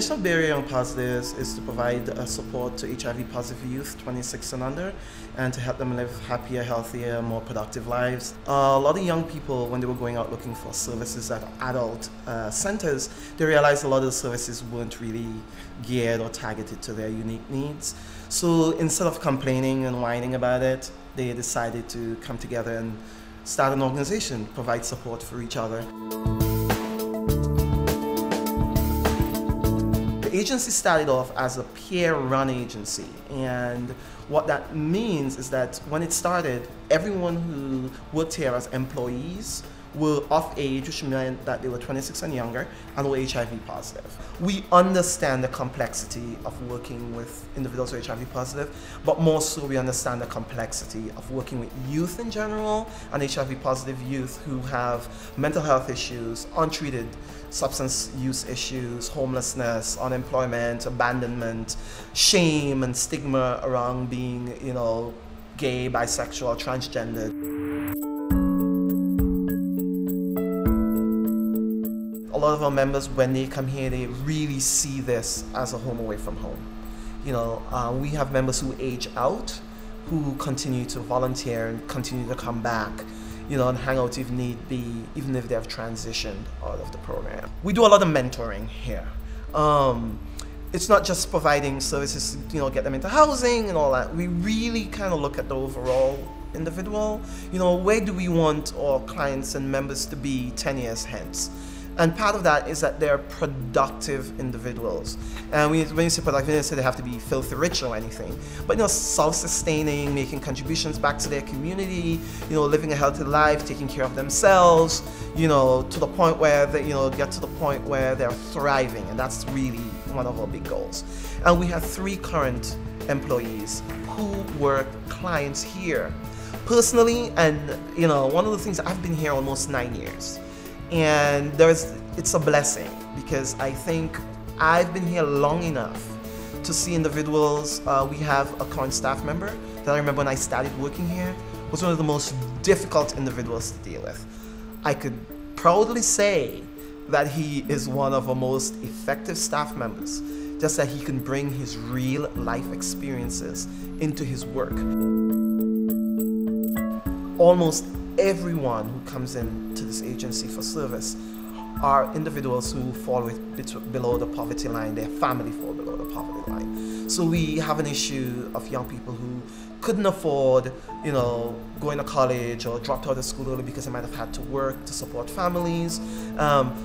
mission of Bay Area Young Positives is to provide support to HIV positive youth 26 and under, and to help them live happier, healthier, more productive lives. A lot of young people, when they were going out looking for services at adult centers, they realized a lot of the services weren't really geared or targeted to their unique needs. So instead of complaining and whining about it, they decided to come together and start an organization, provide support for each other. The agency started off as a peer-run agency, and what that means is that when it started, everyone who worked here as employees were of age, which meant that they were 26 and younger, and were HIV positive. We understand the complexity of working with individuals who are HIV positive, but more so we understand the complexity of working with youth in general, and HIV positive youth who have mental health issues, untreated substance use issues, homelessness, unemployment, abandonment, shame and stigma around being, gay, bisexual, transgender. A lot of our members, when they come here, they really see this as a home away from home. We have members who age out, who continue to volunteer and continue to come back, and hang out if need be, even if they have transitioned out of the program. We do a lot of mentoring here. It's not just providing services, get them into housing and all that. We really kind of look at the overall individual. Where do we want our clients and members to be 10 years hence? And part of that is that they're productive individuals. And when you say productive, you don't say they have to be filthy rich or anything. But self-sustaining, making contributions back to their community, living a healthy life, taking care of themselves, to the point where they, get to the point where they're thriving. And that's really one of our big goals. And we have 3 current employees who were clients here personally. And one of the things, I've been here almost 9 years. And it's a blessing, because I think I've been here long enough to see individuals. We have a current staff member that I remember when I started working here was one of the most difficult individuals to deal with. I could proudly say that he is one of our most effective staff members, just that he can bring his real life experiences into his work. Almost everyone who comes into this agency for service are individuals who fall below the poverty line. Their family fall below the poverty line. So we have an issue of young people who couldn't afford, going to college, or dropped out of school early because they might have had to work to support families.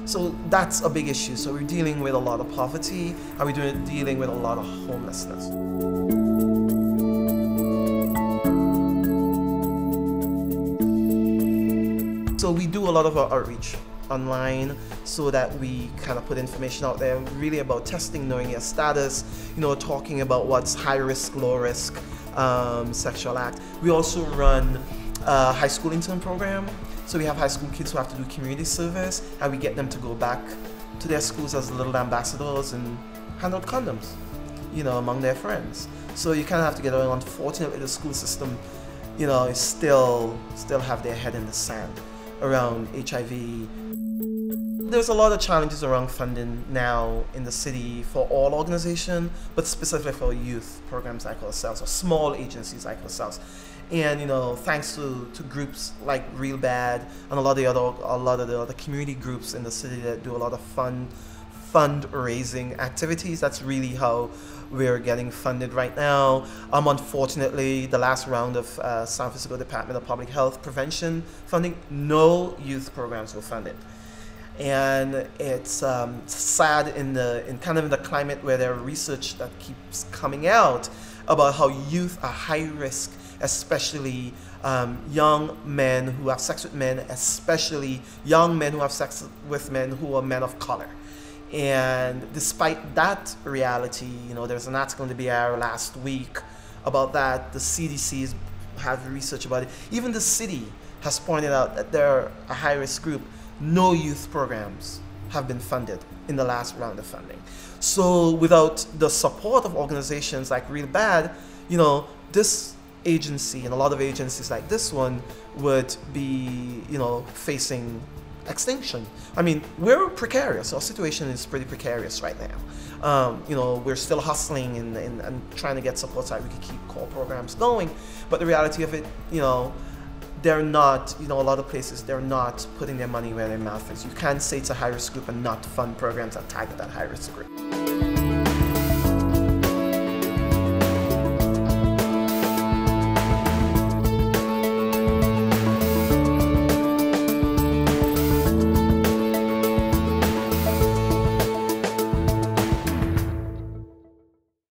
So that's a big issue. So we're dealing with a lot of poverty, and we're dealing with a lot of homelessness. So we do a lot of our outreach online so that we kind of put information out there really about testing, knowing your status, talking about what's high risk, low risk sexual act. We also run a high school intern program. So we have high school kids who have to do community service, and we get them to go back to their schools as little ambassadors and hand out condoms, among their friends. So you kind of have to get around. Unfortunately, the school system, is still have their head in the sand around HIV. There's a lot of challenges around funding now in the city for all organizations, but specifically for youth programs like ourselves, or small agencies like ourselves. And thanks to groups like Real Bad and a lot of the other community groups in the city that do a lot of fundraising activities, that's really how we're getting funded right now. Unfortunately, the last round of San Francisco Department of Public Health prevention funding, no youth programs were funded. And it's sad in the climate where there are research that keeps coming out about how youth are high risk, especially young men who have sex with men, especially young men who have sex with men who are men of color. And despite that reality, there's an article in the BR last week about that. The CDC's have research about it. Even the city has pointed out that they're a high-risk group. No youth programs have been funded in the last round of funding. So without the support of organizations like Real Bad, this agency and a lot of agencies like this one would be, facing extinction. I mean, we're precarious. Our situation is pretty precarious right now. You know, we're still hustling and trying to get support so that we can keep core programs going. But the reality of it, you know, they're not, you know, a lot of places, they're not putting their money where their mouth is. You can't say it's a high-risk group and not fund programs that target that high-risk group.